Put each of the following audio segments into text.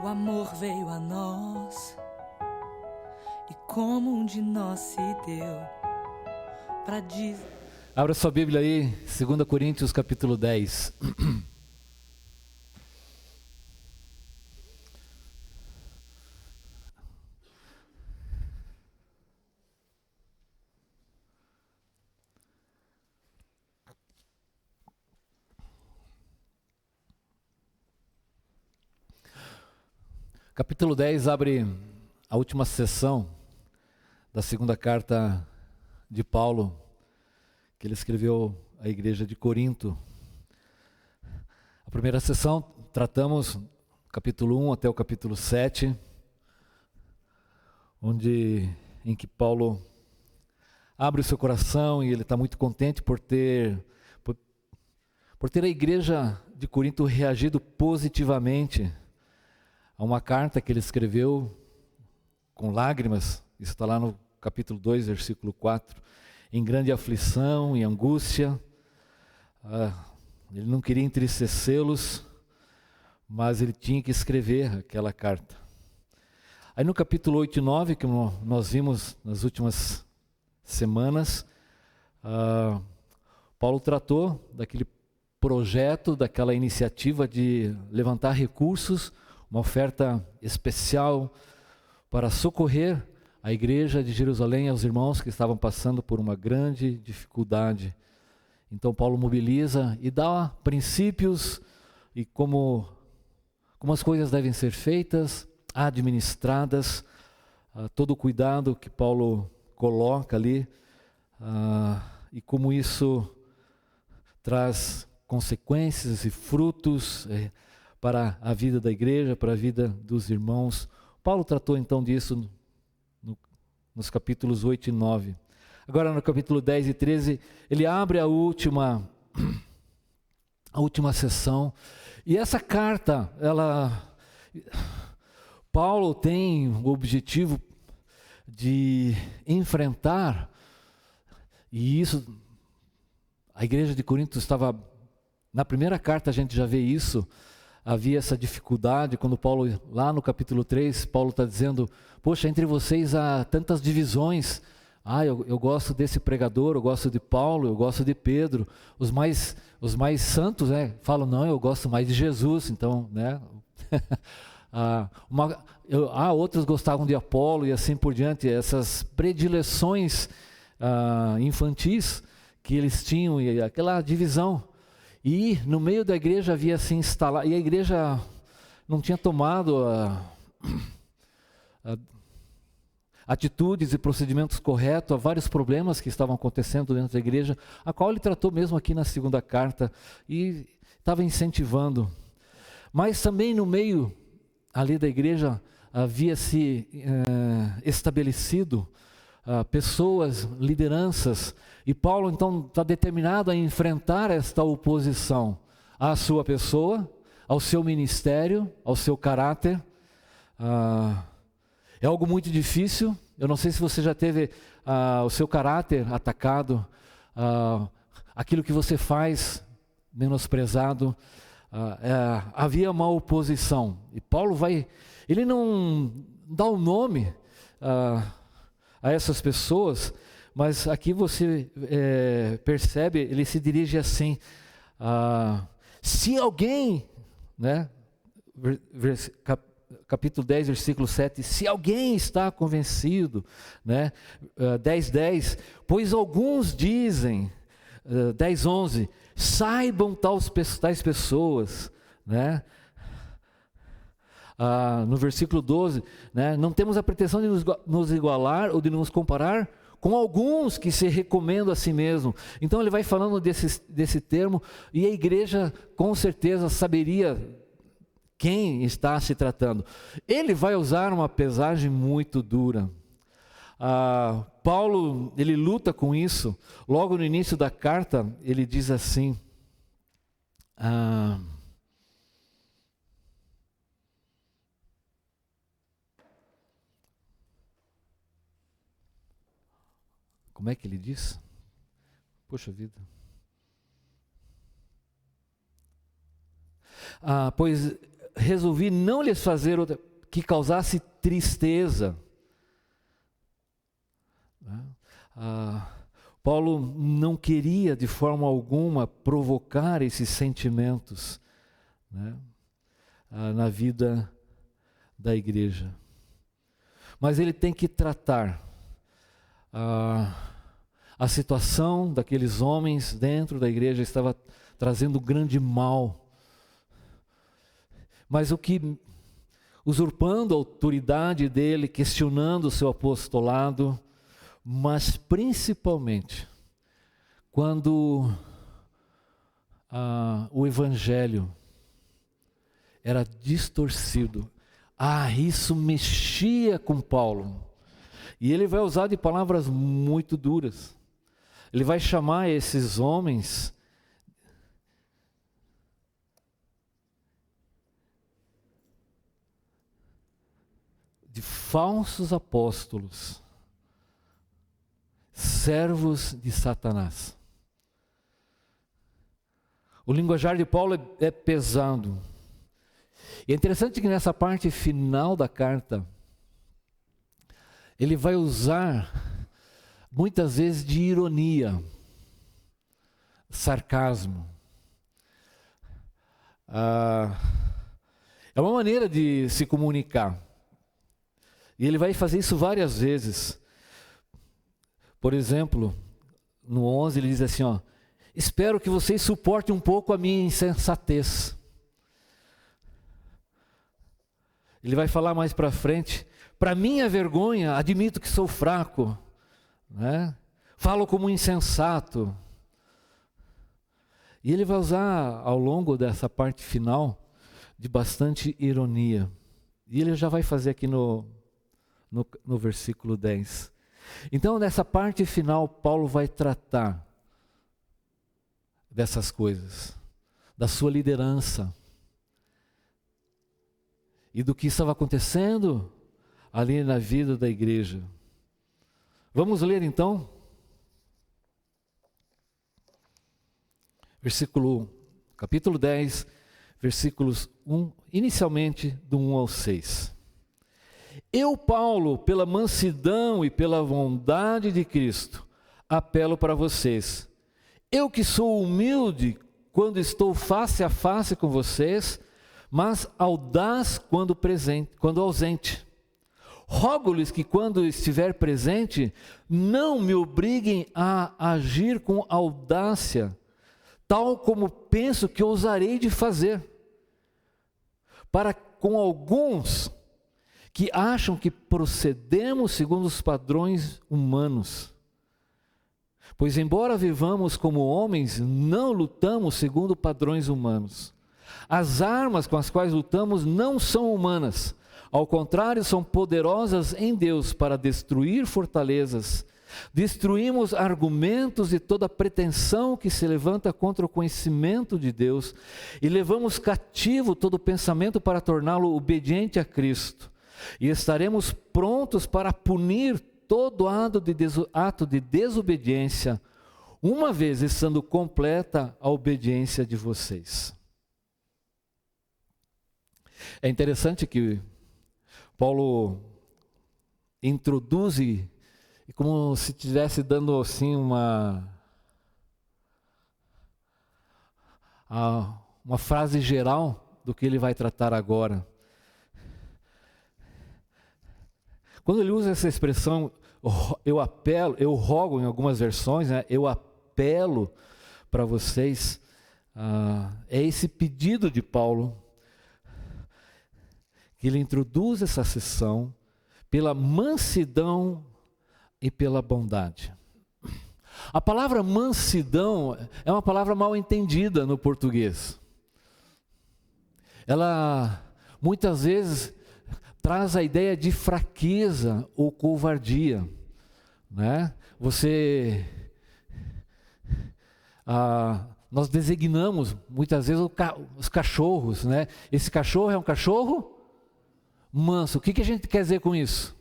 O amor veio a nós e como um de nós se deu para dizer. Abra sua Bíblia aí, 2 Coríntios capítulo 10. Capítulo 10 abre a última sessão da segunda carta de Paulo, que ele escreveu à igreja de Corinto. A primeira sessão tratamos capítulo 1 até o capítulo 7, em que Paulo abre o seu coração e ele está muito contente por ter a igreja de Corinto reagido positivamente a uma carta que ele escreveu com lágrimas. Isso está lá no capítulo 2, versículo 4. Em grande aflição e angústia. Ele não queria entristecê-los, mas ele tinha que escrever aquela carta. Aí no capítulo 8 e 9, que nós vimos nas últimas semanas, Paulo tratou daquele projeto, daquela iniciativa de levantar recursos, uma oferta especial para socorrer a igreja de Jerusalém, aos irmãos que estavam passando por uma grande dificuldade. Então Paulo mobiliza e dá princípios e como as coisas devem ser feitas, administradas, todo o cuidado que Paulo coloca ali, e como isso traz consequências e frutos para a vida da igreja, para a vida dos irmãos. Paulo tratou então disso nos capítulos 8 e 9. Agora no capítulo 10 e 13, ele abre a última sessão. E essa carta, Paulo tem o objetivo de enfrentar, e isso, a igreja de Corinto estava, na primeira carta a gente já vê isso, havia essa dificuldade, quando Paulo, lá no capítulo 3, Paulo está dizendo, poxa, entre vocês há tantas divisões, eu gosto desse pregador, eu gosto de Paulo, eu gosto de Pedro, os mais santos, falam, não, eu gosto mais de Jesus, então, outros gostavam de Apolo e assim por diante, essas predileções infantis que eles tinham, e aquela divisão. E no meio da igreja havia se instalado, e a igreja não tinha tomado atitudes e procedimentos corretos a vários problemas que estavam acontecendo dentro da igreja, a qual ele tratou mesmo aqui na segunda carta, e estava incentivando. Mas também no meio ali da igreja havia se estabelecido pessoas, lideranças, e Paulo então está determinado a enfrentar esta oposição à sua pessoa, ao seu ministério, ao seu caráter. É algo muito difícil. Eu não sei se você já teve o seu caráter atacado, aquilo que você faz menosprezado. Havia uma oposição, e Paulo ele não dá o nome a essas pessoas, mas aqui você percebe, ele se dirige assim, se alguém, capítulo 10, versículo 7, se alguém está convencido, 10:10, pois alguns dizem, 10:11, saibam tais pessoas, no versículo 12, não temos a pretensão de nos igualar ou de nos comparar com alguns que se recomendam a si mesmo. Então ele vai falando desse termo, e a igreja com certeza saberia quem está se tratando. Ele vai usar uma pesagem muito dura. Paulo, ele luta com isso. Logo no início da carta, ele diz assim, como é que ele diz? Poxa vida. Pois resolvi não lhes fazer outra que causasse tristeza. Paulo não queria de forma alguma provocar esses sentimentos, né, na vida da igreja. Mas ele tem que tratar a situação daqueles homens dentro da igreja estava trazendo grande mal. Mas o que, usurpando a autoridade dele, questionando o seu apostolado, mas principalmente quando o evangelho era distorcido, isso mexia com Paulo. E ele vai usar de palavras muito duras. Ele vai chamar esses homens de falsos apóstolos, servos de Satanás. O linguajar de Paulo é pesado. E é interessante que nessa parte final da carta, ele vai usar muitas vezes de ironia, sarcasmo. É uma maneira de se comunicar. E ele vai fazer isso várias vezes. Por exemplo, no 11 ele diz assim, espero que vocês suportem um pouco a minha insensatez. Ele vai falar mais para frente, para minha vergonha, admito que sou fraco, né? Falo como insensato. E ele vai usar ao longo dessa parte final de bastante ironia. E ele já vai fazer aqui no versículo 10. Então, nessa parte final, Paulo vai tratar dessas coisas, da sua liderança e do que estava acontecendo ali na vida da igreja. Vamos ler então? Capítulo 10, versículos 1, inicialmente do 1 ao 6. Eu, Paulo, pela mansidão e pela bondade de Cristo, apelo para vocês. Eu que sou humilde quando estou face a face com vocês, mas audaz quando ausente. Rogo-lhes que quando estiver presente, não me obriguem a agir com audácia, tal como penso que ousarei de fazer, para com alguns que acham que procedemos segundo os padrões humanos. Pois embora vivamos como homens, não lutamos segundo padrões humanos. As armas com as quais lutamos não são humanas, ao contrário, são poderosas em Deus para destruir fortalezas. Destruímos argumentos e toda pretensão que se levanta contra o conhecimento de Deus e levamos cativo todo pensamento para torná-lo obediente a Cristo. E estaremos prontos para punir todo ato de desobediência, uma vez estando completa a obediência de vocês. É interessante que Paulo introduz, como se estivesse dando assim uma frase geral do que ele vai tratar agora. Quando ele usa essa expressão, eu rogo em algumas versões, né, eu apelo para vocês, é esse pedido de Paulo, que ele introduz essa sessão pela mansidão e pela bondade. A palavra mansidão é uma palavra mal entendida no português. Ela muitas vezes traz a ideia de fraqueza ou covardia, né? Nós designamos muitas vezes os cachorros, né? Esse cachorro é um cachorro manso. O que a gente quer dizer com isso?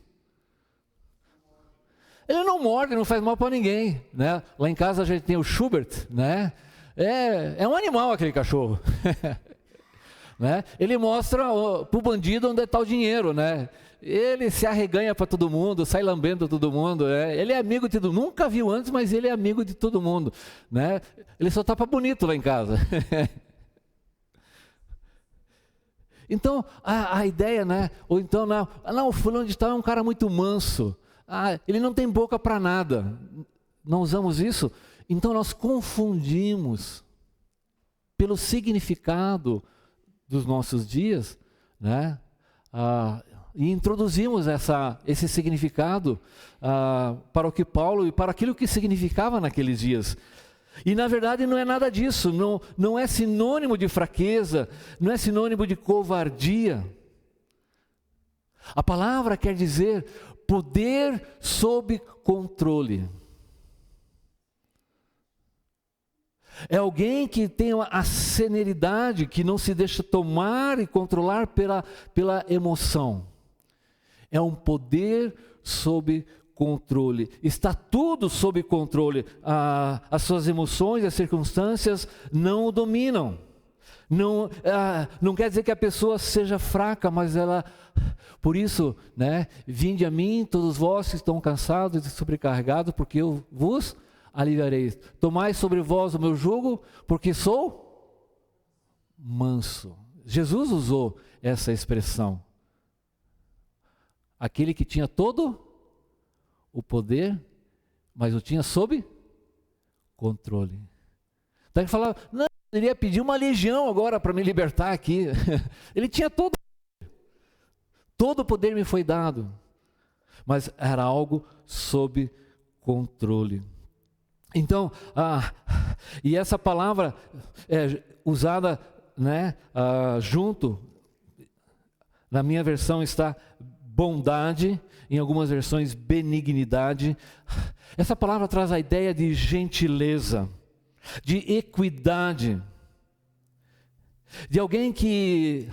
Ele não morde, não faz mal para ninguém, né? Lá em casa a gente tem o Schubert, né? É um animal aquele cachorro. né? Ele mostra para o bandido onde está o dinheiro, né? Ele se arreganha para todo mundo, sai lambendo todo mundo, né? Ele é amigo de todo mundo, nunca viu antes, mas ele é amigo de todo mundo, né? Ele só está para bonito lá em casa. Então, a ideia, né? Ou então, não, o fulano de tal é um cara muito manso. Ele não tem boca para nada. Não usamos isso? Então nós confundimos pelo significado dos nossos dias, né? E introduzimos esse significado para o que Paulo e para aquilo que significava naqueles dias. E na verdade não é nada disso, não é sinônimo de fraqueza, não é sinônimo de covardia. A palavra quer dizer poder sob controle. É alguém que tem a serenidade, que não se deixa tomar e controlar pela emoção. É um poder sob controle. Está tudo sob controle. As suas emoções, as circunstâncias não o dominam. Não quer dizer que a pessoa seja fraca, mas ela... Por isso, né? Vinde a mim, todos vós que estão cansados e sobrecarregados, porque eu vos aliviarei. Tomai sobre vós o meu jugo, porque sou manso. Jesus usou essa expressão. Aquele que tinha todo o poder, mas o tinha sob controle. Então ele falava, não, eu iria pedir uma legião agora para me libertar aqui. Ele tinha todo o poder me foi dado, mas era algo sob controle. Então, e essa palavra é usada, né, junto, na minha versão está bondade, em algumas versões benignidade. Essa palavra traz a ideia de gentileza, de equidade, de alguém que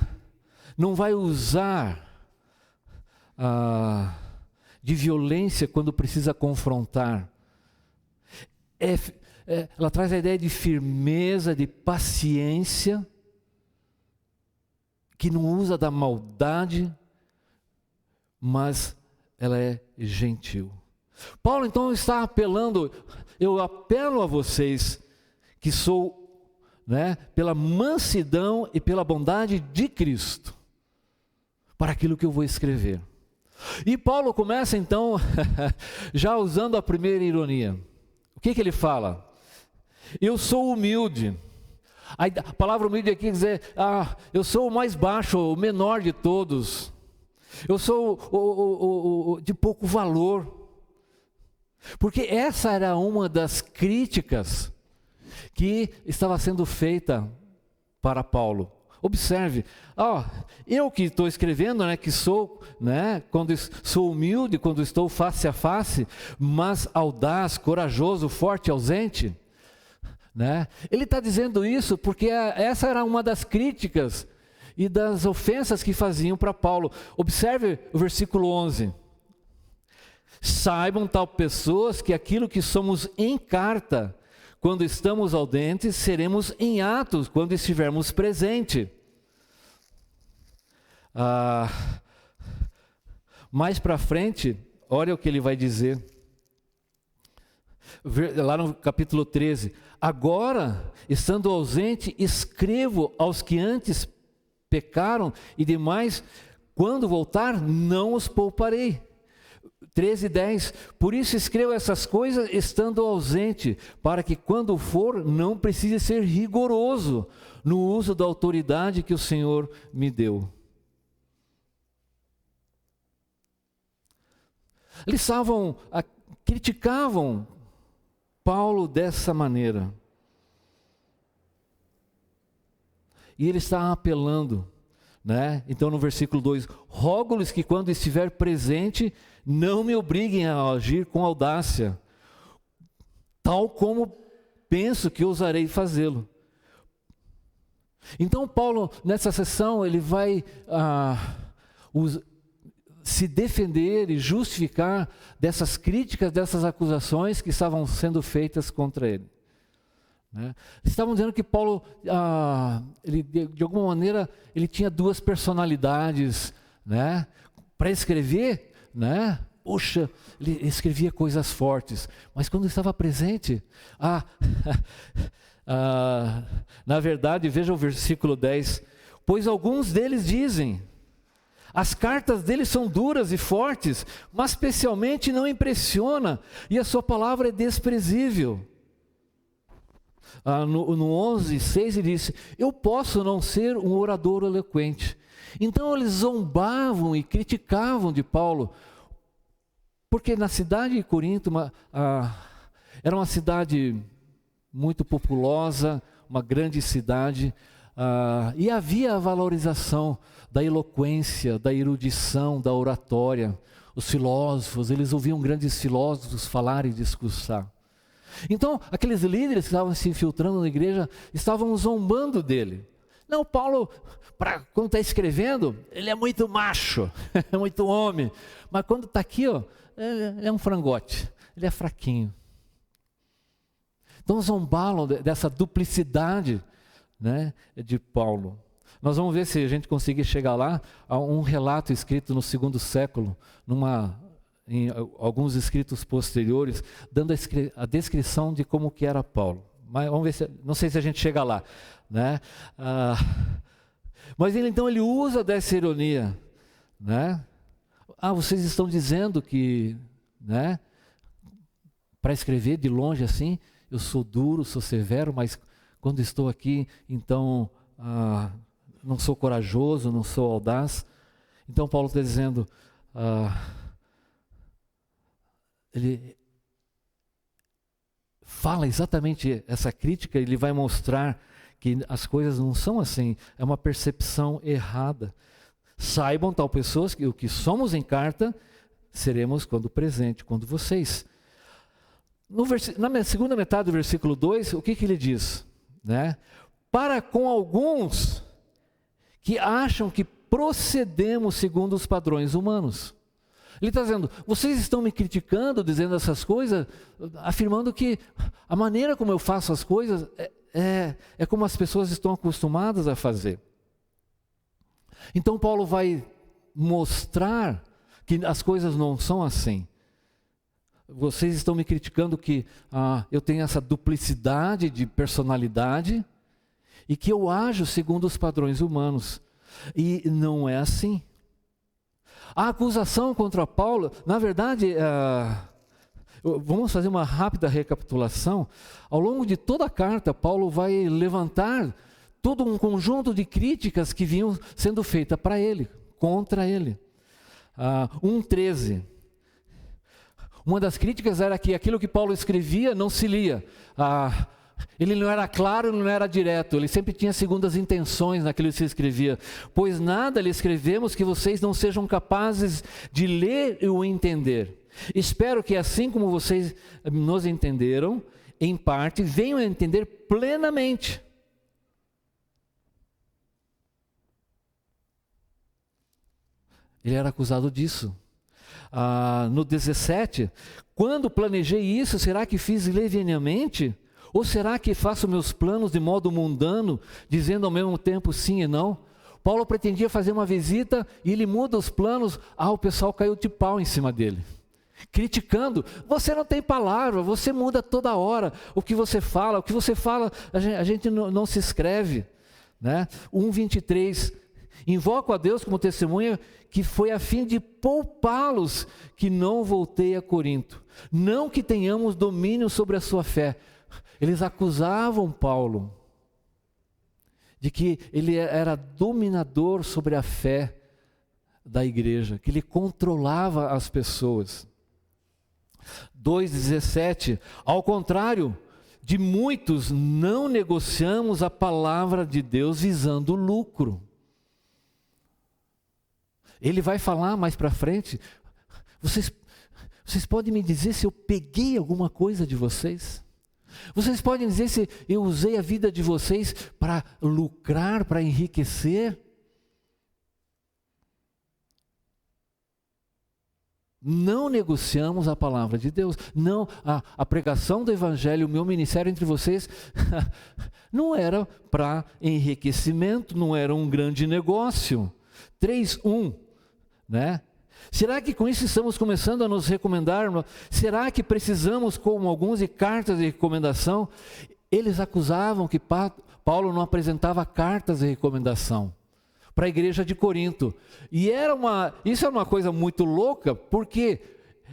não vai usar de violência quando precisa confrontar. Ela traz a ideia de firmeza, de paciência, que não usa da maldade, mas ela é gentil. Paulo então está apelando, eu apelo a vocês que sou, né, pela mansidão e pela bondade de Cristo, para aquilo que eu vou escrever. E Paulo começa então, já usando a primeira ironia. O que ele fala? Eu sou humilde. A palavra humilde aqui quer dizer, eu sou o mais baixo, o menor de todos. Eu sou o de pouco valor. Porque essa era uma das críticas que estava sendo feita para Paulo. Observe, eu que estou escrevendo, né, que sou, né, quando sou humilde, quando estou face a face, mas audaz, corajoso, forte, ausente, né? Ele está dizendo isso porque essa era uma das críticas e das ofensas que faziam para Paulo. Observe o versículo 11. Saibam, tal pessoas, que aquilo que somos em carta, quando estamos ausentes, seremos em atos, quando estivermos presentes. Mais para frente, olha o que ele vai dizer. Lá no capítulo 13. Agora, estando ausente, escrevo aos que antes pecaram e demais, quando voltar, não os pouparei. 13:10. Por isso escrevo essas coisas estando ausente, para que quando for, não precise ser rigoroso no uso da autoridade que o Senhor me deu. Eles criticavam Paulo dessa maneira. E ele está apelando, né? Então no versículo 2, rogo-lhes que quando estiver presente, não me obriguem a agir com audácia, tal como penso que ousarei fazê-lo. Então Paulo, nessa sessão, ele vai se defender e justificar dessas críticas, dessas acusações que estavam sendo feitas contra ele, né? Estavam dizendo que Paulo, ele, de alguma maneira, ele tinha duas personalidades, né? Para escrever, né? Puxa, ele escrevia coisas fortes, mas quando estava presente, na verdade, veja o versículo 10, pois alguns deles dizem, as cartas dele são duras e fortes, mas especialmente não impressiona, e a sua palavra é desprezível. No 11:6 ele disse, eu posso não ser um orador eloquente. Então eles zombavam e criticavam de Paulo, porque na cidade de Corinto, era uma cidade muito populosa, uma grande cidade, e havia a valorização da eloquência, da erudição, da oratória. Os filósofos, eles ouviam grandes filósofos falar e discursar. Então, aqueles líderes que estavam se infiltrando na igreja, estavam zombando dele. Não, Paulo, quando está escrevendo, ele é muito macho, é muito homem. Mas quando está aqui, ele é um frangote, ele é fraquinho. Então zombaram dessa duplicidade, né, de Paulo. Nós vamos ver se a gente conseguir chegar lá a um relato escrito no 2º século, em alguns escritos posteriores, dando a descrição de como que era Paulo. Mas vamos ver não sei se a gente chega lá, né? Mas então ele usa dessa ironia, né? Vocês estão dizendo que, né, para escrever de longe assim, eu sou duro, sou severo, mas quando estou aqui, então não sou corajoso, não sou audaz. Então Paulo está dizendo, ele fala exatamente essa crítica, ele vai mostrar que as coisas não são assim, é uma percepção errada. Saibam, tal pessoas, que o que somos em carta, seremos quando presente, quando vocês. Na segunda metade do versículo 2, o que ele diz? Né? Para com alguns que acham que procedemos segundo os padrões humanos. Ele está dizendo, vocês estão me criticando, dizendo essas coisas, afirmando que a maneira como eu faço as coisas é como as pessoas estão acostumadas a fazer. Então Paulo vai mostrar que as coisas não são assim. Vocês estão me criticando que eu tenho essa duplicidade de personalidade e que eu ajo segundo os padrões humanos. E não é assim. A acusação contra Paulo, na verdade, vamos fazer uma rápida recapitulação. Ao longo de toda a carta, Paulo vai levantar todo um conjunto de críticas que vinham sendo feitas para ele, contra ele. 1:13. Uma das críticas era que aquilo que Paulo escrevia não se lia. Ele não era claro, não era direto, ele sempre tinha segundas intenções naquilo que se escrevia. Pois nada lhe escrevemos que vocês não sejam capazes de ler e o entender. Espero que assim como vocês nos entenderam, em parte, venham a entender plenamente. Ele era acusado disso. No 17, quando planejei isso, será que fiz levianamente? Ou será que faço meus planos de modo mundano, dizendo ao mesmo tempo sim e não? Paulo pretendia fazer uma visita e ele muda os planos. O pessoal caiu de pau em cima dele, criticando. Você não tem palavra, você muda toda hora. O que você fala a gente não se escreve. Né? 1:23, invoco a Deus como testemunha que foi a fim de poupá-los que não voltei a Corinto. Não que tenhamos domínio sobre a sua fé. Eles acusavam Paulo de que ele era dominador sobre a fé da igreja, que ele controlava as pessoas. 2:17, ao contrário, de muitos não negociamos a palavra de Deus visando lucro. Ele vai falar mais para frente, vocês podem me dizer se eu peguei alguma coisa de vocês? Vocês podem dizer se eu usei a vida de vocês para lucrar, para enriquecer? não negociamos a palavra de Deus. Não, a pregação do Evangelho, o meu ministério entre vocês, não era para enriquecimento, não era um grande negócio. 3:1, né? Será que com isso estamos começando a nos recomendar? Será que precisamos, como alguns, de cartas de recomendação? Eles acusavam que Paulo não apresentava cartas de recomendação para a igreja de Corinto. E isso era uma coisa muito louca, porque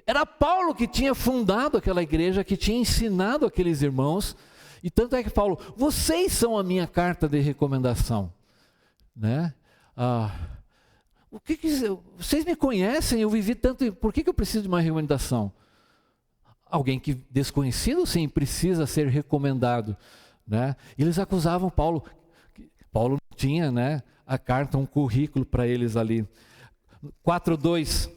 era Paulo que tinha fundado aquela igreja, que tinha ensinado aqueles irmãos. E tanto é que Paulo, vocês são a minha carta de recomendação, né? Vocês me conhecem, eu vivi tanto, por que eu preciso de uma recomendação? Alguém que desconhecido, sim, precisa ser recomendado, né? Eles acusavam Paulo. Paulo tinha, né, a carta, um currículo para eles ali. 4:2.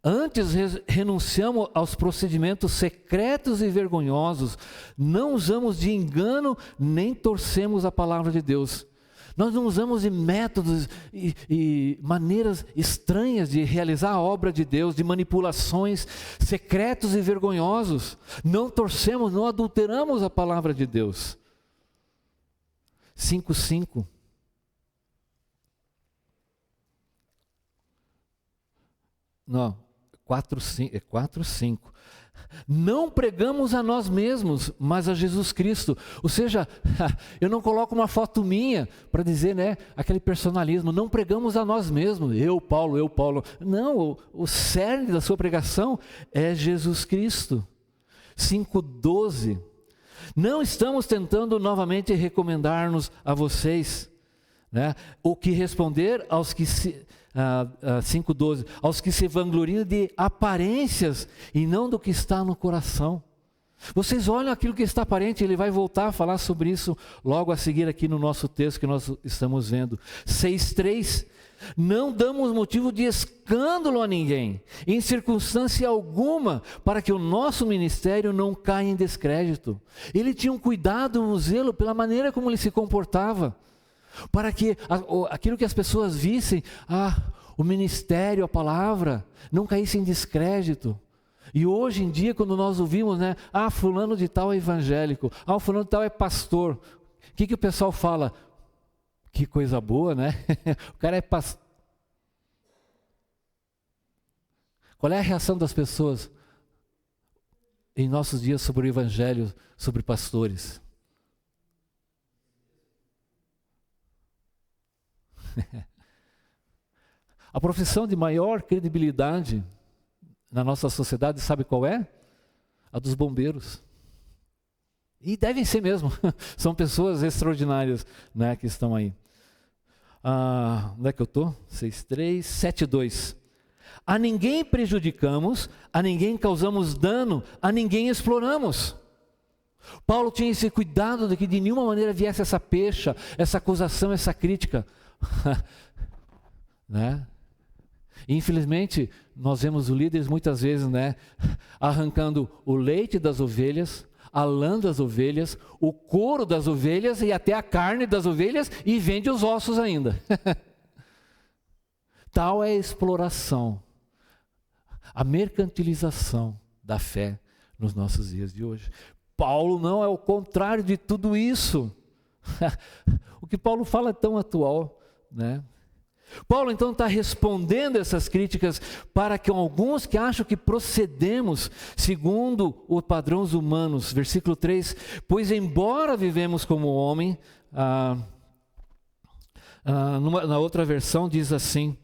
Antes renunciamos aos procedimentos secretos e vergonhosos, não usamos de engano, nem torcemos a palavra de Deus. Nós não usamos de métodos e maneiras estranhas de realizar a obra de Deus, de manipulações secretos e vergonhosos. Não torcemos, não adulteramos a palavra de Deus. 5:5. Não, 4:5. Não pregamos a nós mesmos, mas a Jesus Cristo. Ou seja, eu não coloco uma foto minha para dizer, né, aquele personalismo. Não pregamos a nós mesmos, eu Paulo. Não, o cerne da sua pregação é Jesus Cristo. 5:12. Não estamos tentando novamente recomendar-nos a vocês, né? O que responder aos que 5:12, aos que se vangloriam de aparências e não do que está no coração. Vocês olham aquilo que está aparente, ele vai voltar a falar sobre isso logo a seguir aqui no nosso texto que nós estamos vendo. 6:3, não damos motivo de escândalo a ninguém, em circunstância alguma, para que o nosso ministério não caia em descrédito. Ele tinha um cuidado, um zelo pela maneira como ele se comportava, para que aquilo que as pessoas vissem, o ministério, a palavra, não caísse em descrédito. E hoje em dia, quando nós ouvimos, né, fulano de tal é evangélico, o fulano de tal é pastor, o que o pessoal fala? Que coisa boa, né? O cara é pastor. Qual é a reação das pessoas em nossos dias sobre o evangelho, sobre pastores? A profissão de maior credibilidade na nossa sociedade, sabe qual é? A dos bombeiros. E devem ser mesmo, são pessoas extraordinárias, né, que estão aí. Onde é que eu estou? 6:3, 7:2. A ninguém prejudicamos, a ninguém causamos dano, a ninguém exploramos. Paulo tinha esse cuidado de que de nenhuma maneira viesse essa pecha, essa acusação, essa crítica. Né? Infelizmente, nós vemos os líderes muitas vezes, né, arrancando o leite das ovelhas, a lã das ovelhas, o couro das ovelhas e até a carne das ovelhas e vende os ossos ainda. Tal é a exploração, a mercantilização da fé nos nossos dias de hoje. Paulo não é o contrário de tudo isso. O que Paulo fala é tão atual, né? Paulo então está respondendo essas críticas para que alguns que acham que procedemos segundo os padrões humanos. Versículo 3, pois embora vivemos como homem, na outra versão diz assim,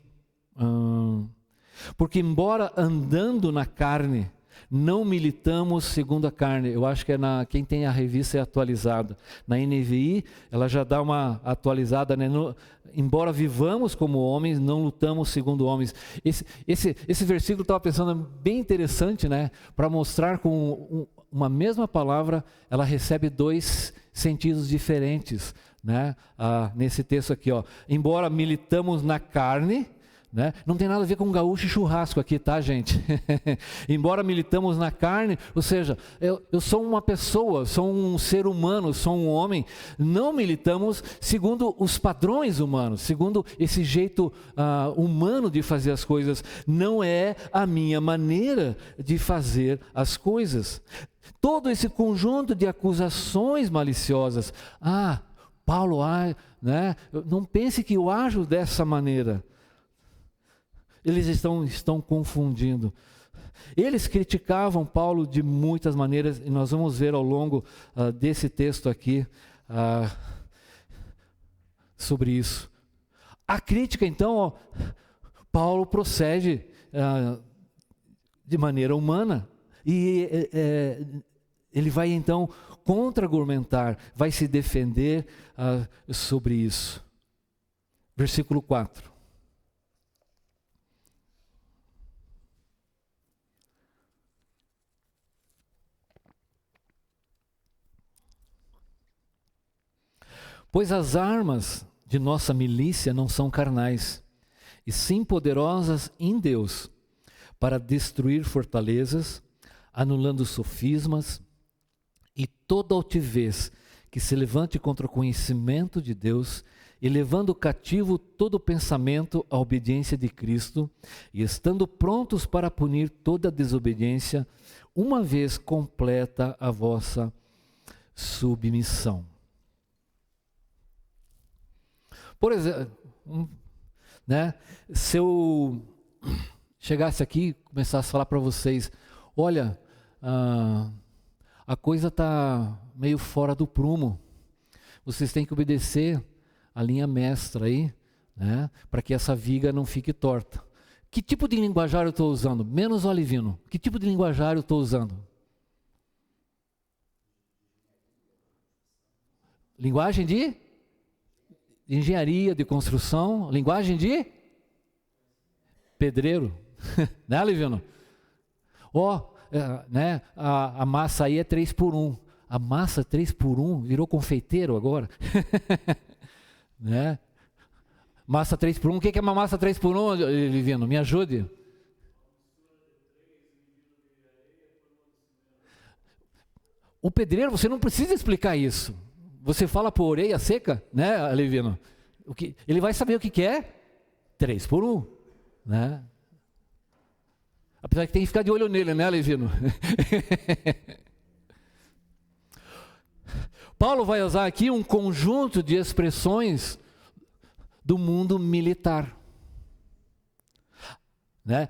porque embora andando na carne, não militamos segundo a carne. Eu acho que quem tem a revista é atualizada. Na NVI, ela já dá uma atualizada, né? Embora vivamos como homens, não lutamos segundo homens. Esse versículo, eu estava pensando, é bem interessante, né? Para mostrar com uma mesma palavra, ela recebe dois sentidos diferentes, né? Nesse texto aqui, embora militamos na carne, né? Não tem nada a ver com gaúcho e churrasco aqui, tá, gente? Embora militamos na carne, ou seja, eu sou uma pessoa, sou um ser humano, sou um homem, não militamos segundo os padrões humanos, segundo esse jeito humano de fazer as coisas. Não é a minha maneira de fazer as coisas. Todo esse conjunto de acusações maliciosas, Paulo, né? Não pense que eu ajo dessa maneira. Eles estão confundindo. Eles criticavam Paulo de muitas maneiras, e nós vamos ver ao longo desse texto aqui sobre isso. A crítica, então, Paulo procede de maneira humana, e ele vai então contra-argumentar, vai se defender sobre isso. Versículo 4. Pois as armas de nossa milícia não são carnais, e sim poderosas em Deus, para destruir fortalezas, anulando sofismas e toda altivez que se levante contra o conhecimento de Deus, e levando cativo todo pensamento à obediência de Cristo, e estando prontos para punir toda desobediência, uma vez completa a vossa submissão. Por exemplo, né, se eu chegasse aqui e começasse a falar para vocês, olha, a coisa está meio fora do prumo, vocês têm que obedecer a linha mestra aí, né, para que essa viga não fique torta. Que tipo de linguajar eu estou usando? Menos o Alivino. Que tipo de linguajar eu estou usando? Linguagem de engenharia, de construção, linguagem de pedreiro, né, Alivino? Né, a massa aí é 3x1. A massa 3x1 virou confeiteiro agora. Né? Massa 3x1, o que é uma massa 3x1, Alivino? Me ajude. O pedreiro, você não precisa explicar isso. Você fala por orelha seca, né, Alivino? Ele vai saber o que é 3x1, né? Apesar que tem que ficar de olho nele, né, Alivino? Paulo vai usar aqui um conjunto de expressões do mundo militar, né?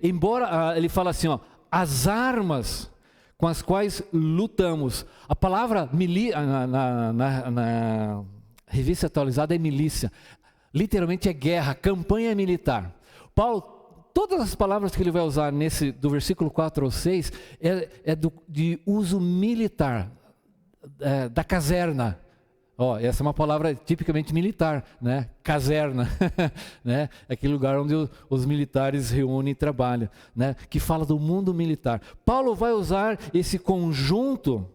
Embora ele fala assim, as armas com as quais lutamos. A palavra na revista atualizada é milícia. Literalmente é guerra, campanha militar. Paulo, todas as palavras que ele vai usar do versículo 4 ao 6 de uso militar, da caserna. Essa é uma palavra tipicamente militar, né? Caserna, né? Aquele lugar onde os militares reúnem e trabalham, né? Que fala do mundo militar. Paulo vai usar esse conjunto,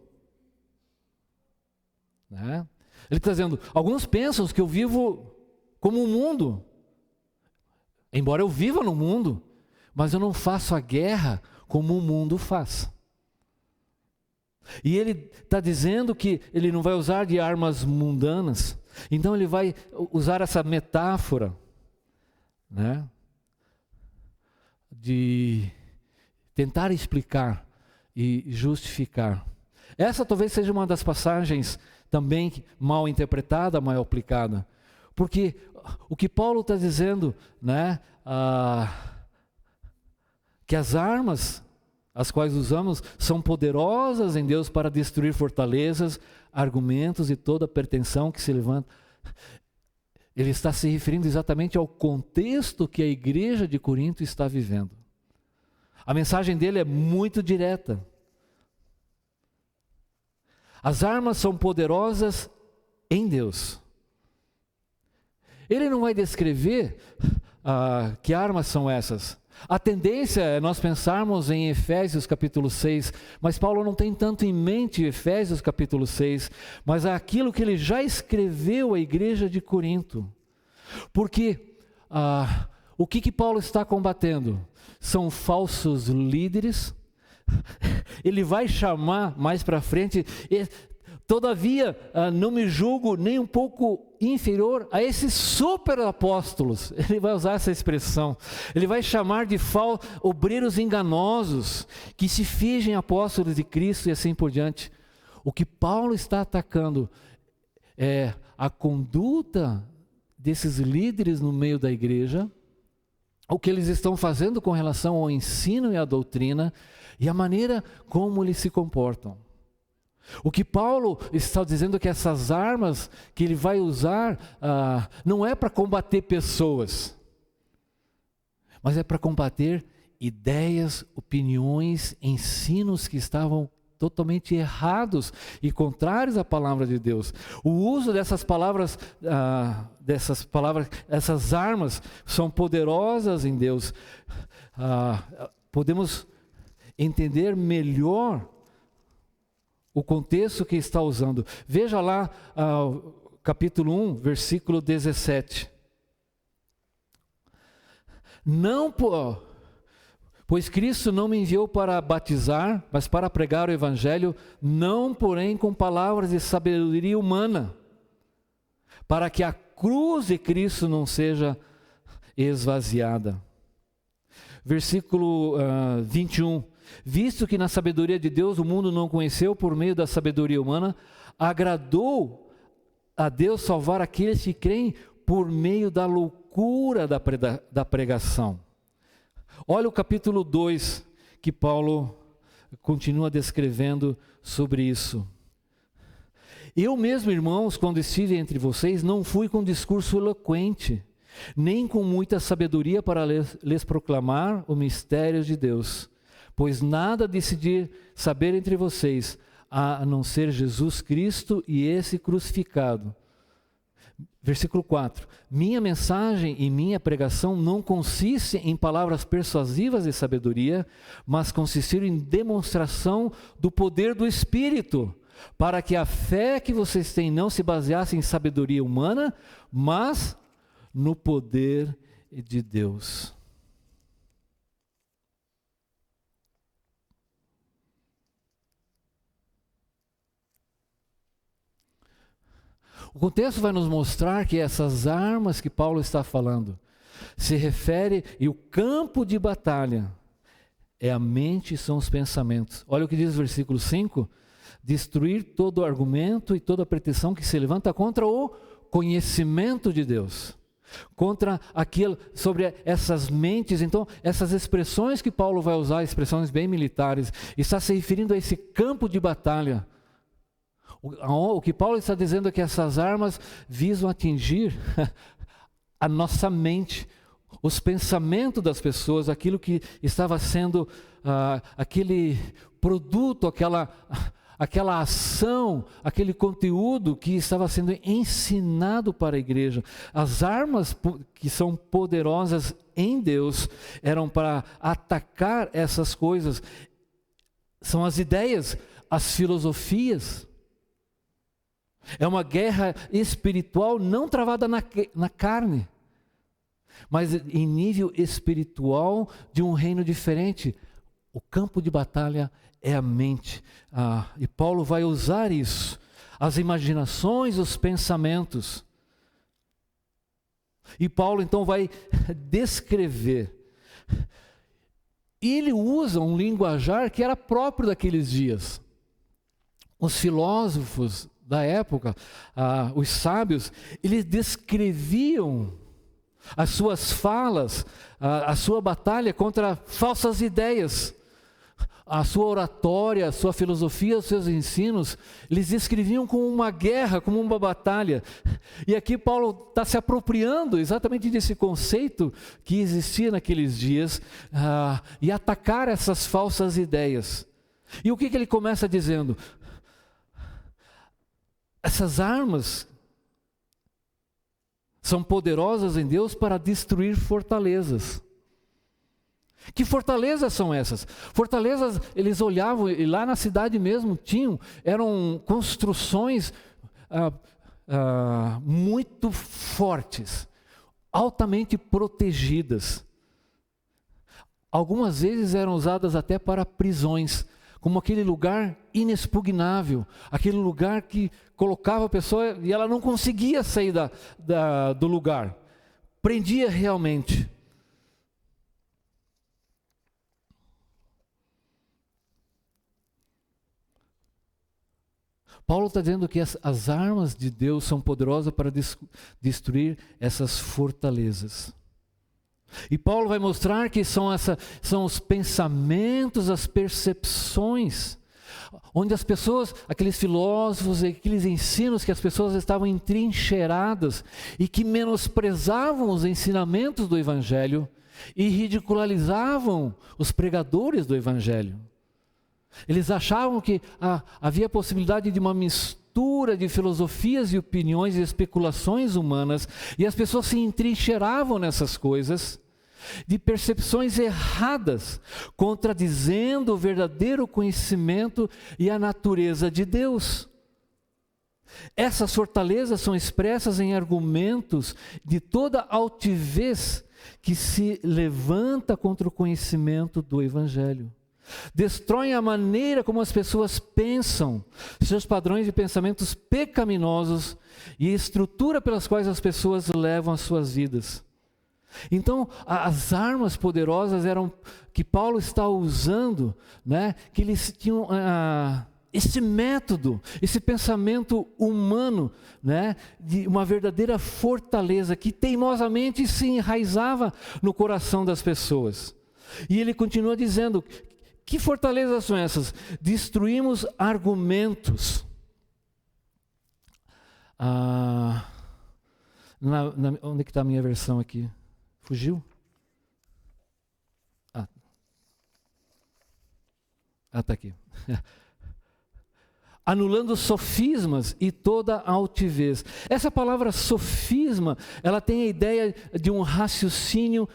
né? Ele está dizendo, alguns pensam que eu vivo como um mundo, embora eu viva no mundo, mas eu não faço a guerra como o mundo faz. E ele está dizendo que ele não vai usar de armas mundanas, então ele vai usar essa metáfora, né, de tentar explicar e justificar. Essa talvez seja uma das passagens também mal interpretada, mal aplicada, porque o que Paulo está dizendo, né, que as armas as quais usamos, são poderosas em Deus para destruir fortalezas, argumentos e toda pretensão que se levanta. Ele está se referindo exatamente ao contexto que a igreja de Corinto está vivendo. A mensagem dele é muito direta. As armas são poderosas em Deus. Ele não vai descrever que armas são essas. A tendência é nós pensarmos em Efésios capítulo 6, mas Paulo não tem tanto em mente Efésios capítulo 6, mas aquilo que ele já escreveu à igreja de Corinto. Porque o que Paulo está combatendo? São falsos líderes. Ele vai chamar mais para frente, todavia não me julgo nem um pouco inferior a esses super apóstolos. Ele vai usar essa expressão. Ele vai chamar de obreiros enganosos, que se fingem apóstolos de Cristo e assim por diante. O que Paulo está atacando é a conduta desses líderes no meio da igreja, o que eles estão fazendo com relação ao ensino e à doutrina, e a maneira como eles se comportam. O que Paulo está dizendo é que essas armas que ele vai usar não é para combater pessoas, mas é para combater ideias, opiniões, ensinos que estavam totalmente errados e contrários à palavra de Deus. O uso dessas palavras, essas armas são poderosas em Deus. Podemos entender melhor o contexto que está usando. Veja lá capítulo 1, versículo 17. Pois Cristo não me enviou para batizar, mas para pregar o evangelho, não porém com palavras de sabedoria humana, para que a cruz de Cristo não seja esvaziada. Versículo 21. Visto que na sabedoria de Deus o mundo não conheceu por meio da sabedoria humana, agradou a Deus salvar aqueles que creem por meio da loucura da pregação. Olha o capítulo 2, que Paulo continua descrevendo sobre isso. Eu mesmo, irmãos, quando estive entre vocês, não fui com discurso eloquente, nem com muita sabedoria para lhes proclamar o mistério de Deus, pois nada decidi saber entre vocês, a não ser Jesus Cristo e esse crucificado. Versículo 4. Minha mensagem e minha pregação não consiste em palavras persuasivas de sabedoria, mas consistiram em demonstração do poder do Espírito, para que a fé que vocês têm não se baseasse em sabedoria humana, mas no poder de Deus. O contexto vai nos mostrar que essas armas que Paulo está falando se refere, e o campo de batalha é a mente e são os pensamentos. Olha o que diz o versículo 5: destruir todo argumento e toda pretensão que se levanta contra o conhecimento de Deus, contra aquilo, sobre essas mentes. Então, essas expressões que Paulo vai usar, expressões bem militares, está se referindo a esse campo de batalha. O que Paulo está dizendo é que essas armas visam atingir a nossa mente, os pensamentos das pessoas, aquilo que estava sendo, aquele produto, aquela ação, aquele conteúdo que estava sendo ensinado para a igreja. As armas que são poderosas em Deus eram para atacar essas coisas. São as ideias, as filosofias. É uma guerra espiritual não travada na carne, mas em nível espiritual de um reino diferente. O campo de batalha é a mente. E Paulo vai usar isso, as imaginações, os pensamentos. E Paulo então vai descrever. Ele usa um linguajar que era próprio daqueles dias. Os filósofos da época, os sábios, eles descreviam as suas falas, a sua batalha contra falsas ideias, a sua oratória, a sua filosofia, os seus ensinos, eles descreviam como uma guerra, como uma batalha. E aqui Paulo está se apropriando exatamente desse conceito que existia naqueles dias, e atacar essas falsas ideias. E o que ele começa dizendo? Essas armas são poderosas em Deus para destruir fortalezas. Que fortalezas são essas? Fortalezas, eles olhavam, e lá na cidade mesmo eram construções muito fortes. altamente protegidas. Algumas vezes eram usadas até para prisões, como aquele lugar inexpugnável, aquele lugar que colocava a pessoa e ela não conseguia sair do lugar. Prendia realmente. Paulo está dizendo que as armas de Deus são poderosas para destruir essas fortalezas. E Paulo vai mostrar que são os pensamentos, as percepções, onde as pessoas, aqueles filósofos, aqueles ensinos que as pessoas estavam entrincheiradas e que menosprezavam os ensinamentos do Evangelho e ridicularizavam os pregadores do Evangelho. Eles achavam que havia a possibilidade de uma mistura de filosofias e opiniões e especulações humanas, e as pessoas se entrincheiravam nessas coisas, de percepções erradas, contradizendo o verdadeiro conhecimento e a natureza de Deus. Essas fortalezas são expressas em argumentos de toda altivez que se levanta contra o conhecimento do Evangelho. Destroem a maneira como as pessoas pensam, seus padrões de pensamentos pecaminosos e a estrutura pelas quais as pessoas levam as suas vidas. Então, as armas poderosas eram que Paulo está usando, né, que eles tinham esse método, esse pensamento humano, né, de uma verdadeira fortaleza que teimosamente se enraizava no coração das pessoas. E ele continua dizendo: que fortalezas são essas? Destruímos argumentos. Onde que está a minha versão aqui? Fugiu? Está aqui. Anulando sofismas e toda altivez. Essa palavra sofisma, ela tem a ideia de um raciocínio,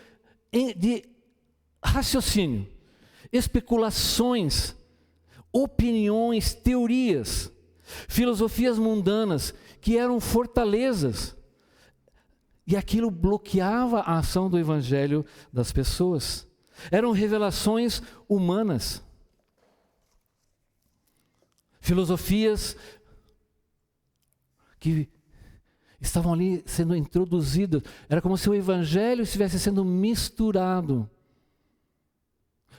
especulações, opiniões, teorias, filosofias mundanas que eram fortalezas. E aquilo bloqueava a ação do Evangelho das pessoas. Eram revelações humanas. Filosofias que estavam ali sendo introduzidas. Era como se o Evangelho estivesse sendo misturado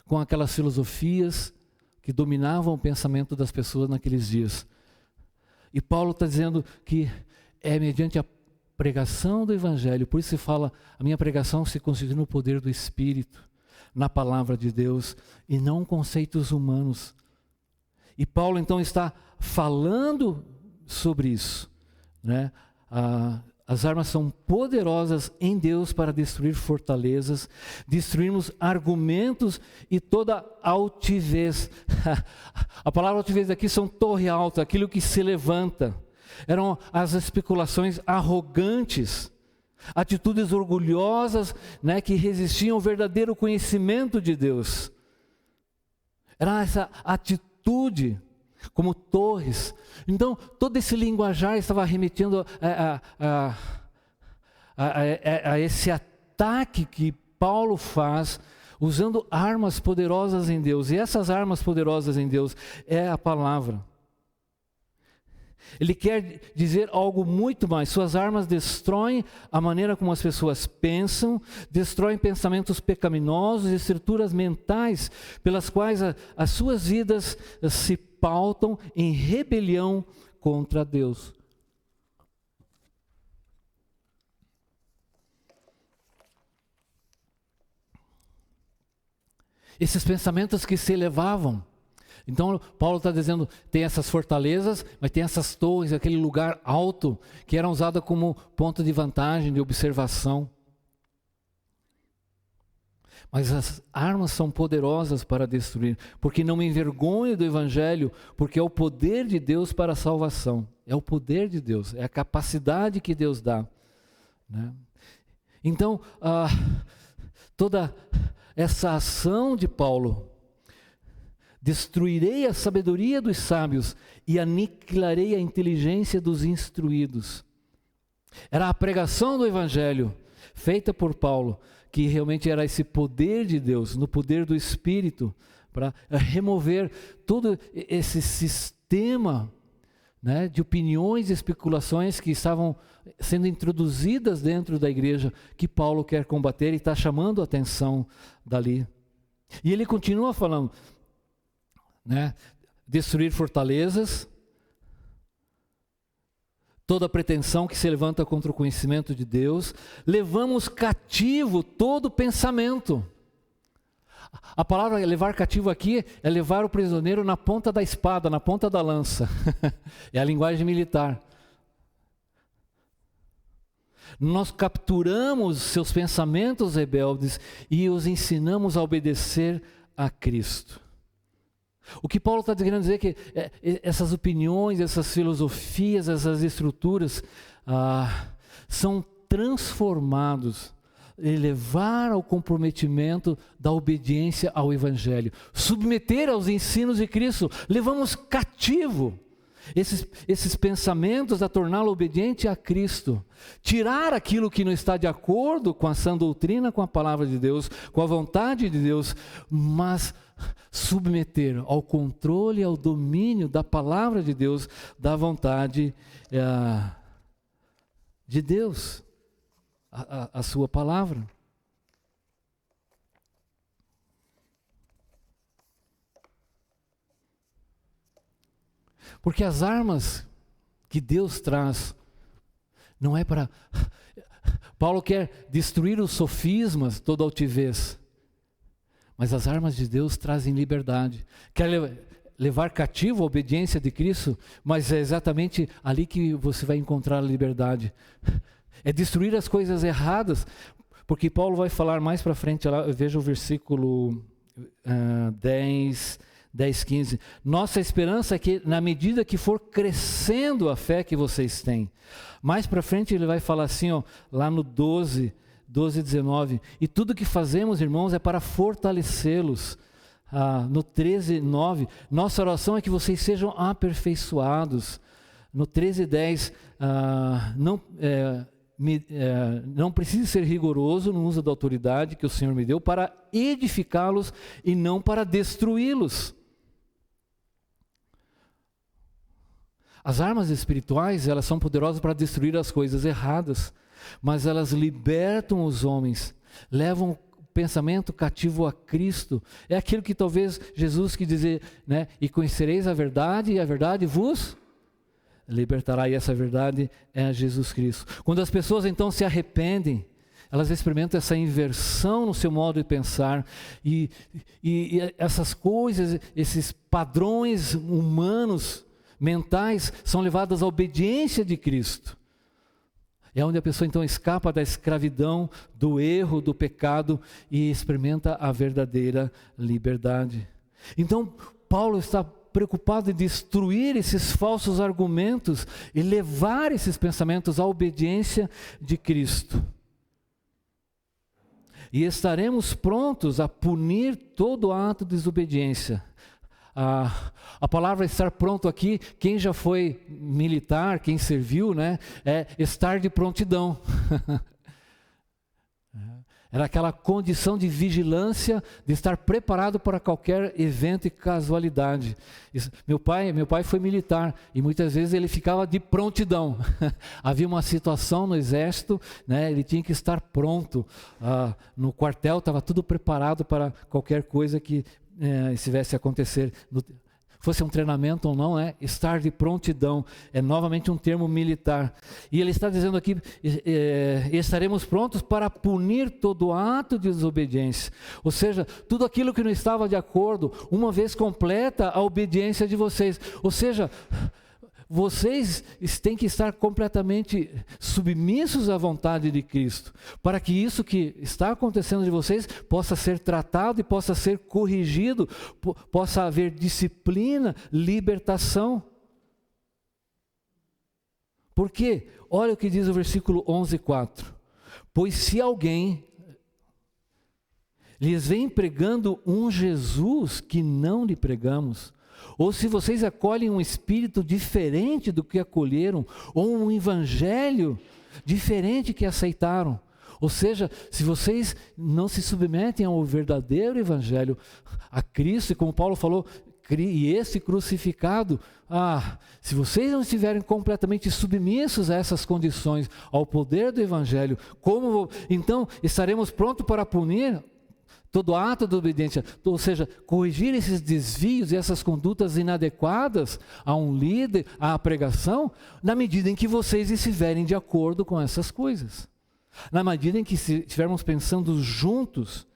com aquelas filosofias que dominavam o pensamento das pessoas naqueles dias. E Paulo está dizendo que é mediante a pregação do Evangelho, por isso se fala, a minha pregação se constitui no poder do Espírito, na palavra de Deus, e não conceitos humanos. E Paulo então está falando sobre isso, né? As armas são poderosas em Deus para destruir fortalezas, destruirmos argumentos e toda altivez. A palavra altivez aqui são torre alta, aquilo que se levanta. Eram as especulações arrogantes, atitudes orgulhosas, né, que resistiam ao verdadeiro conhecimento de Deus. Era essa atitude como torres. Então, todo esse linguajar estava remetendo a esse ataque que Paulo faz, usando armas poderosas em Deus. E essas armas poderosas em Deus é a palavra. Ele quer dizer algo muito mais. Suas armas destroem a maneira como as pessoas pensam, destroem pensamentos pecaminosos e estruturas mentais pelas quais as suas vidas se pautam em rebelião contra Deus. Esses pensamentos que se elevavam. Então, Paulo está dizendo, tem essas fortalezas, mas tem essas torres, aquele lugar alto, que eram usadas como ponto de vantagem, de observação. Mas as armas são poderosas para destruir, porque não me envergonho do Evangelho, porque é o poder de Deus para a salvação. É o poder de Deus, é a capacidade que Deus dá, né? Então, toda essa ação de Paulo, destruirei a sabedoria dos sábios e aniquilarei a inteligência dos instruídos. Era a pregação do Evangelho feita por Paulo, que realmente era esse poder de Deus, no poder do Espírito, para remover todo esse sistema, né, de opiniões e especulações que estavam sendo introduzidas dentro da igreja, que Paulo quer combater e está chamando a atenção dali. E ele continua falando, né, destruir fortalezas, toda pretensão que se levanta contra o conhecimento de Deus, levamos cativo todo pensamento. A palavra levar cativo aqui é levar o prisioneiro na ponta da espada, na ponta da lança. É a linguagem militar. Nós capturamos seus pensamentos rebeldes e os ensinamos a obedecer a Cristo. O que Paulo está querendo dizer é que essas opiniões, essas filosofias, essas estruturas são transformados e levar ao comprometimento da obediência ao Evangelho, submeter aos ensinos de Cristo. Levamos cativo esses pensamentos a torná-lo obediente a Cristo, tirar aquilo que não está de acordo com a sã doutrina, com a palavra de Deus, com a vontade de Deus, mas submeter ao controle, ao domínio da palavra de Deus, da vontade de Deus, a sua palavra. Porque as armas que Deus traz não é para... Paulo quer destruir os sofismas, toda altivez, mas as armas de Deus trazem liberdade. Quer levar cativo a obediência de Cristo, mas é exatamente ali que você vai encontrar a liberdade. É destruir as coisas erradas, porque Paulo vai falar mais para frente, lá, veja o versículo 10, 15. Nossa esperança é que na medida que for crescendo a fé que vocês têm, mais para frente ele vai falar assim, ó, lá no 12, 19, e tudo que fazemos, irmãos, é para fortalecê-los. No 13, 9, nossa oração é que vocês sejam aperfeiçoados. No 13, 10, não precise ser rigoroso no uso da autoridade que o Senhor me deu para edificá-los e não para destruí-los. As armas espirituais, elas são poderosas para destruir as coisas erradas, mas elas libertam os homens, levam o pensamento cativo a Cristo. É aquilo que talvez Jesus quis dizer, né? E conhecereis a verdade, e a verdade vos libertará, e essa verdade é Jesus Cristo. Quando as pessoas então se arrependem, elas experimentam essa inversão no seu modo de pensar, e essas coisas, esses padrões humanos, mentais, são levadas à obediência de Cristo. É onde a pessoa então escapa da escravidão, do erro, do pecado e experimenta a verdadeira liberdade. Então, Paulo está preocupado em destruir esses falsos argumentos e levar esses pensamentos à obediência de Cristo. E estaremos prontos a punir todo ato de desobediência. A palavra estar pronto aqui, quem já foi militar, quem serviu, né, é estar de prontidão. Era aquela condição de vigilância, de estar preparado para qualquer evento e casualidade. Meu pai foi militar e muitas vezes ele ficava de prontidão. Havia uma situação no exército, né, ele tinha que estar pronto. No quartel estava tudo preparado para qualquer coisa que estivesse a acontecer, fosse um treinamento ou não, estar de prontidão, é novamente um termo militar. E ele está dizendo aqui, estaremos prontos para punir todo ato de desobediência, ou seja, tudo aquilo que não estava de acordo, uma vez completa a obediência de vocês, ou seja, vocês têm que estar completamente submissos à vontade de Cristo, para que isso que está acontecendo de vocês possa ser tratado e possa ser corrigido, possa haver disciplina, libertação. Por quê? Olha o que diz o versículo 11:4. Pois se alguém lhes vem pregando um Jesus que não lhe pregamos, ou se vocês acolhem um espírito diferente do que acolheram, ou um evangelho diferente que aceitaram, Ou seja, se vocês não se submetem ao verdadeiro evangelho, a Cristo, e como Paulo falou, e esse crucificado, se vocês não estiverem completamente submissos a essas condições, ao poder do evangelho, então estaremos prontos para punir todo ato de obediência, ou seja, corrigir esses desvios e essas condutas inadequadas a um líder, à pregação, na medida em que vocês estiverem de acordo com essas coisas. Na medida em que estivermos pensando juntos.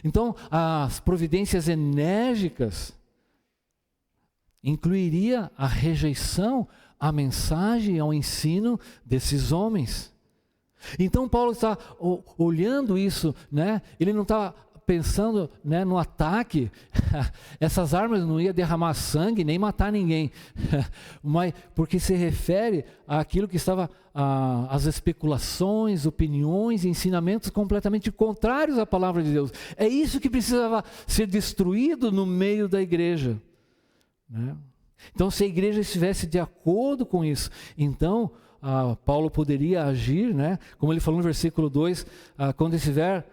Então, as providências enérgicas incluiria a rejeição à mensagem, ao ensino desses homens. Então Paulo está olhando isso, né? Ele não está pensando, né, no ataque. Essas armas não iam derramar sangue nem matar ninguém, mas porque se refere àquilo que estava, às especulações, opiniões, ensinamentos completamente contrários à palavra de Deus. É isso que precisava ser destruído no meio da igreja, né? Então, se a igreja estivesse de acordo com isso, então Paulo poderia agir, né? Como ele falou no versículo 2, quando estiver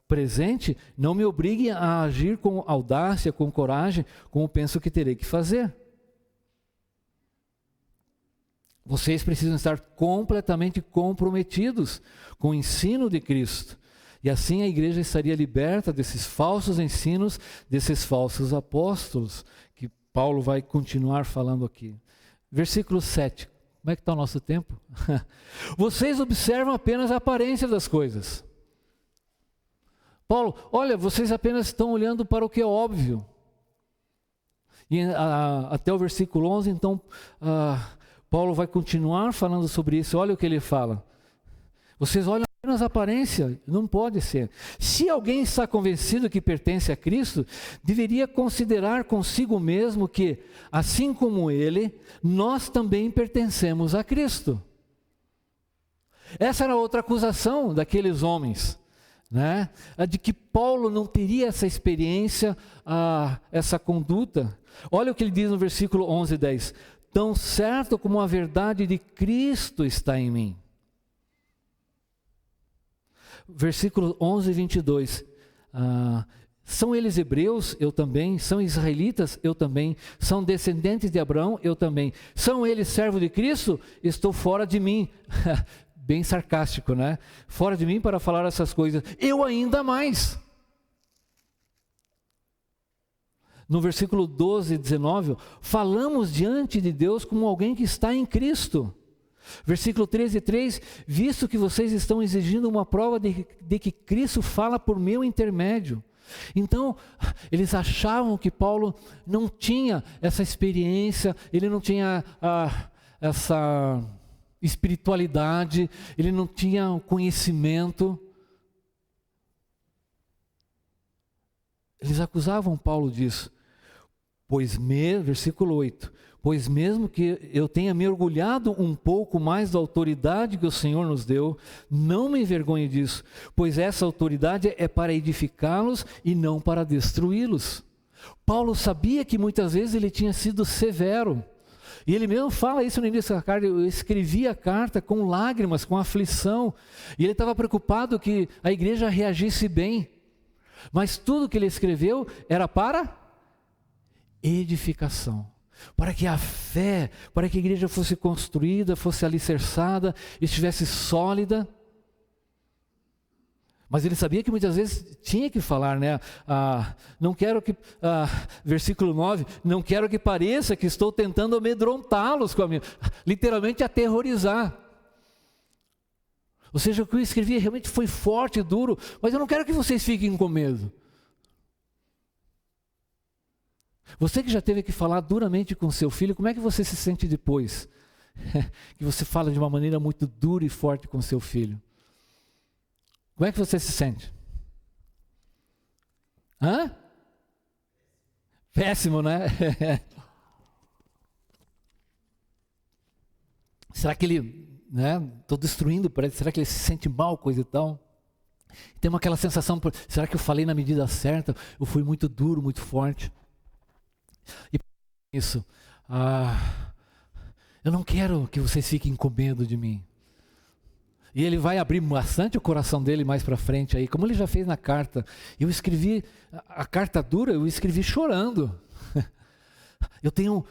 presente, não me obrigue a agir com audácia, com coragem, como penso que terei que fazer. Vocês precisam estar completamente comprometidos com o ensino de Cristo. E assim a igreja estaria liberta desses falsos ensinos, desses falsos apóstolos, que Paulo vai continuar falando aqui. Versículo 7. Como é que está o nosso tempo? Vocês observam apenas a aparência das coisas. Paulo, olha, vocês apenas estão olhando para o que é óbvio. E até o versículo 11, então, Paulo vai continuar falando sobre isso. Olha o que ele fala. Vocês olham apenas a aparência, não pode ser. Se alguém está convencido que pertence a Cristo, deveria considerar consigo mesmo que, assim como ele, nós também pertencemos a Cristo. Essa era outra acusação daqueles homens, né? De que Paulo não teria essa experiência, essa conduta. Olha o que ele diz no versículo 11 e 10. Tão certo como a verdade de Cristo está em mim. Versículo 11 e 22. São eles hebreus? Eu também. São israelitas? Eu também. São descendentes de Abraão? Eu também. São eles servos de Cristo? Estou fora de mim. Bem sarcástico, né? Fora de mim para falar essas coisas. Eu ainda mais. No versículo 12 e 19, falamos diante de Deus como alguém que está em Cristo. Versículo 13 e 3, visto que vocês estão exigindo uma prova de que Cristo fala por meu intermédio. Então, eles achavam que Paulo não tinha essa experiência, ele não tinha essa espiritualidade, ele não tinha o conhecimento. Eles acusavam Paulo disso. Versículo 8, pois mesmo que eu tenha me orgulhado um pouco mais da autoridade que o Senhor nos deu, não me envergonhe disso, pois essa autoridade é para edificá-los e não para destruí-los. Paulo sabia que muitas vezes ele tinha sido severo, e ele mesmo fala isso no início da carta. Eu escrevi a carta com lágrimas, com aflição, e ele estava preocupado que a igreja reagisse bem, mas tudo que ele escreveu era para edificação, para que a fé, para que a igreja fosse construída, fosse alicerçada, estivesse sólida. Mas ele sabia que muitas vezes tinha que falar, né? Não quero que, versículo 9, não quero que pareça que estou tentando amedrontá-los, literalmente aterrorizar. Ou seja, o que eu escrevi realmente foi forte e duro, mas eu não quero que vocês fiquem com medo. Você que já teve que falar duramente com seu filho, como é que você se sente depois? Que você fala de uma maneira muito dura e forte com seu filho. Como é que você se sente? Péssimo, né? Será que ele, né? Estou destruindo para ele, será que ele se sente mal, coisa e tal? Tem aquela sensação, será que eu falei na medida certa? Eu fui muito duro, muito forte? E isso, eu não quero que vocês fiquem com medo de mim. E ele vai abrir bastante o coração dele mais para frente aí, como ele já fez na carta. Eu escrevi, a carta dura, eu escrevi chorando. Eu tenho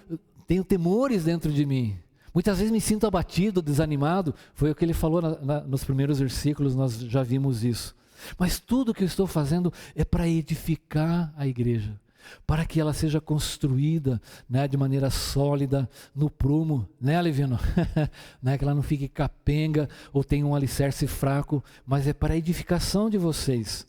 temores dentro de mim. Muitas vezes me sinto abatido, desanimado. Foi o que ele falou nos primeiros versículos, nós já vimos isso. Mas tudo que eu estou fazendo é para edificar a igreja, para que ela seja construída, né, de maneira sólida no prumo, né, Levino? Né, que ela não fique capenga ou tenha um alicerce fraco, mas é para a edificação de vocês.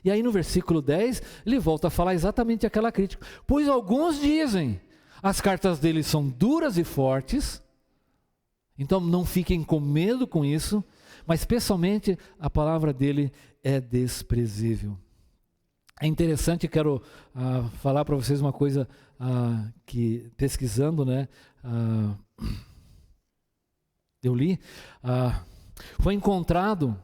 E aí no versículo 10, ele volta a falar exatamente aquela crítica. Pois alguns dizem, as cartas dele são duras e fortes, então não fiquem com medo com isso, mas especialmente a palavra dele é desprezível. É interessante, quero falar para vocês uma coisa que pesquisando, né, eu li, foi encontrado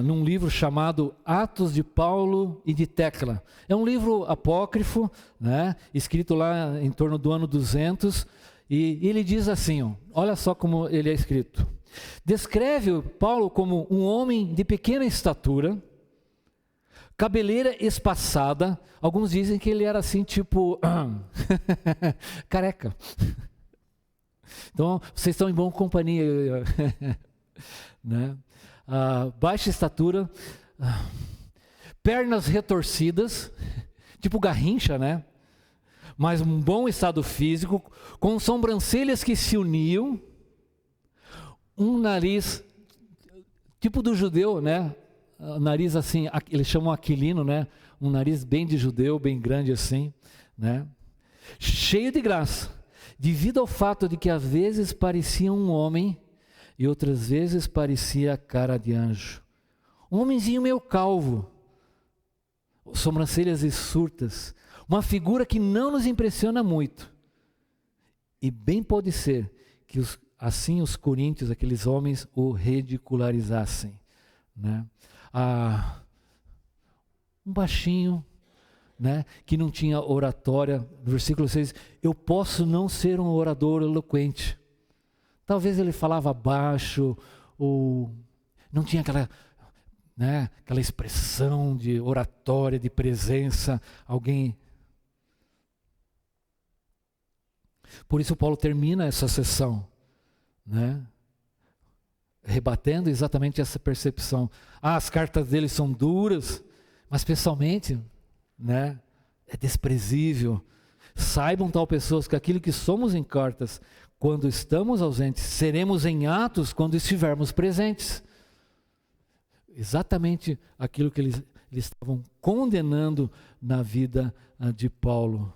num livro chamado Atos de Paulo e de Tecla. É um livro apócrifo, né, escrito lá em torno do ano 200, e ele diz assim, olha só como ele é escrito. Descreve Paulo como um homem de pequena estatura, cabeleira espaçada. Alguns dizem que ele era assim, tipo, careca. Então, vocês estão em boa companhia. Né? Baixa estatura, pernas retorcidas, tipo Garrincha, né? Mas um bom estado físico, com sobrancelhas que se uniam, um nariz, tipo do judeu, né? Nariz assim, eles chamam aquilino, né? Um nariz bem de judeu, bem grande assim, né? Cheio de graça, devido ao fato de que às vezes parecia um homem e outras vezes parecia a cara de anjo. Um homenzinho meio calvo, sobrancelhas surtas, uma figura que não nos impressiona muito. E bem pode ser que assim os coríntios, aqueles homens, o ridicularizassem, né? Um baixinho, né, que não tinha oratória, no versículo 6, eu posso não ser um orador eloquente. Talvez ele falava baixo, ou não tinha aquela, né, aquela expressão de oratória, de presença, alguém. Por isso Paulo termina essa sessão, né, rebatendo exatamente essa percepção. As cartas dele são duras, mas pessoalmente, né, é desprezível. Saibam, tal pessoas, que aquilo que somos em cartas, quando estamos ausentes, seremos em atos quando estivermos presentes. Exatamente aquilo que eles estavam condenando na vida de Paulo.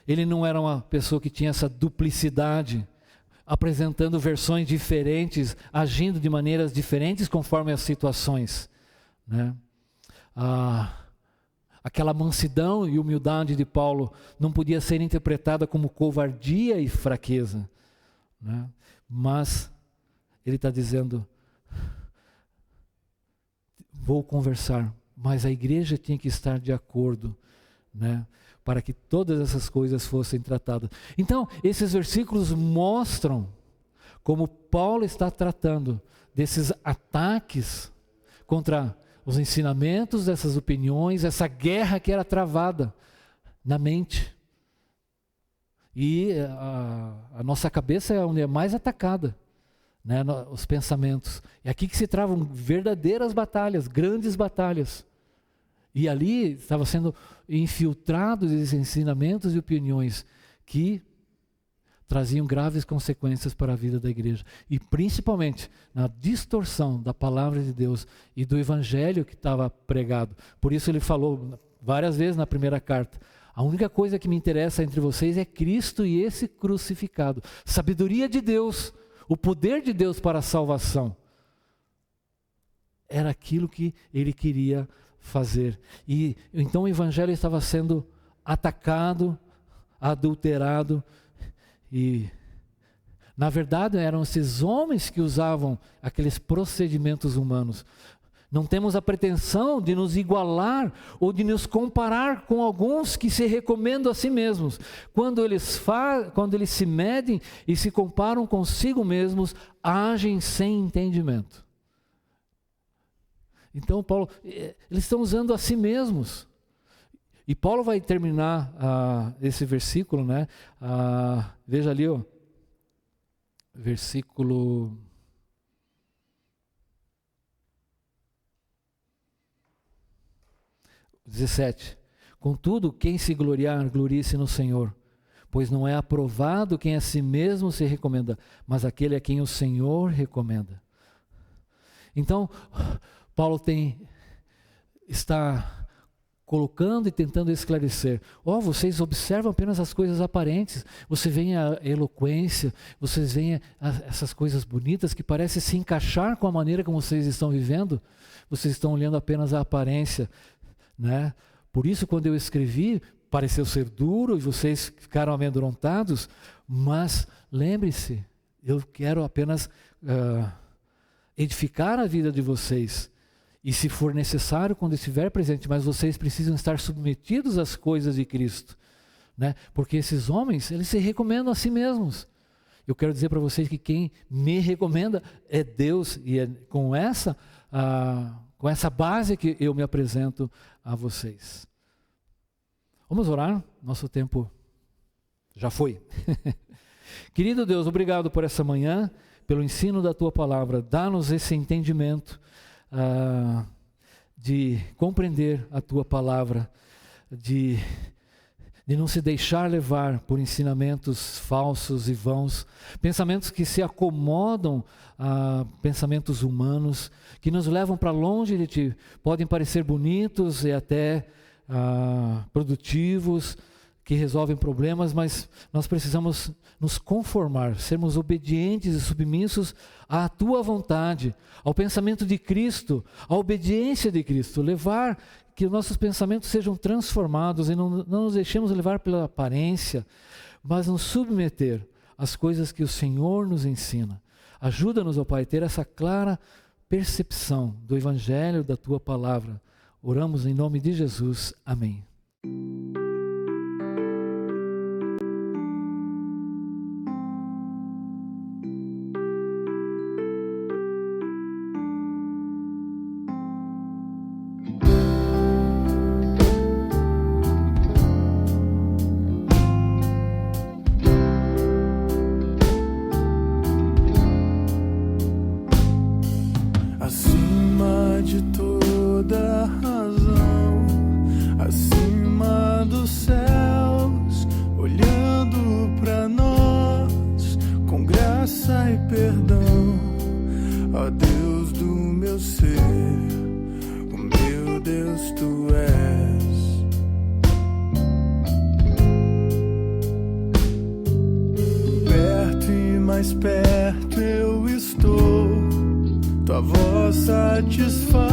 Ele não era uma pessoa que tinha essa duplicidade, apresentando versões diferentes, agindo de maneiras diferentes conforme as situações, né? Aquela mansidão e humildade de Paulo não podia ser interpretada como covardia e fraqueza, né? Mas ele está dizendo, vou conversar, mas a igreja tinha que estar de acordo, né, para que todas essas coisas fossem tratadas. Então, esses versículos mostram como Paulo está tratando desses ataques contra os ensinamentos, dessas opiniões, essa guerra que era travada na mente. E a nossa cabeça é onde é mais atacada, né, os pensamentos. É aqui que se travam verdadeiras batalhas, grandes batalhas. E ali estava sendo infiltrados esses ensinamentos e opiniões que traziam graves consequências para a vida da igreja. E principalmente na distorção da palavra de Deus e do evangelho que estava pregado. Por isso ele falou várias vezes na primeira carta, a única coisa que me interessa entre vocês é Cristo e esse crucificado. Sabedoria de Deus, o poder de Deus para a salvação. Era aquilo que ele queria fazer. E então o evangelho estava sendo atacado, adulterado, e na verdade eram esses homens que usavam aqueles procedimentos humanos. Não temos a pretensão de nos igualar ou de nos comparar com alguns que se recomendam a si mesmos. Quando eles se medem e se comparam consigo mesmos, agem sem entendimento. Então, Paulo, eles estão usando a si mesmos. E Paulo vai terminar esse versículo, né? Veja ali, ó, versículo 17. Contudo, quem se gloriar, glorie-se no Senhor, pois não é aprovado quem a si mesmo se recomenda, mas aquele a quem o Senhor recomenda. Então, Paulo está colocando e tentando esclarecer. Vocês observam apenas as coisas aparentes, você vê a eloquência, vocês veem essas coisas bonitas que parecem se encaixar com a maneira como vocês estão vivendo, vocês estão olhando apenas a aparência, né? Por isso, quando eu escrevi, pareceu ser duro e vocês ficaram amedrontados, mas lembre-se, eu quero apenas edificar a vida de vocês. E se for necessário, quando estiver presente, mas vocês precisam estar submetidos às coisas de Cristo, né? Porque esses homens, eles se recomendam a si mesmos. Eu quero dizer para vocês que quem me recomenda é Deus, e é com essa base que eu me apresento a vocês. Vamos orar? Nosso tempo já foi. Querido Deus, obrigado por essa manhã, pelo ensino da Tua Palavra. Dá-nos esse entendimento de compreender a Tua Palavra, de não se deixar levar por ensinamentos falsos e vãos, pensamentos que se acomodam a pensamentos humanos, que nos levam para longe de Ti. Podem parecer bonitos e até produtivos, que resolvem problemas, mas nós precisamos nos conformar, sermos obedientes e submissos à Tua vontade, ao pensamento de Cristo, à obediência de Cristo, levar que os nossos pensamentos sejam transformados e não nos deixemos levar pela aparência, mas nos submeter às coisas que o Senhor nos ensina. Ajuda-nos, ó Pai, a ter essa clara percepção do Evangelho, da Tua Palavra. Oramos em nome de Jesus. Amém. Acima de toda razão, acima dos céus, olhando pra nós com graça e perdão. Ó Deus do meu ser, o meu Deus Tu és. Perto e mais perto eu estou, Tua voz satisfaz,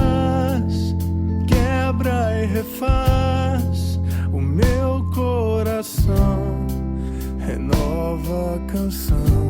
quebra e refaz o meu coração, renova a canção.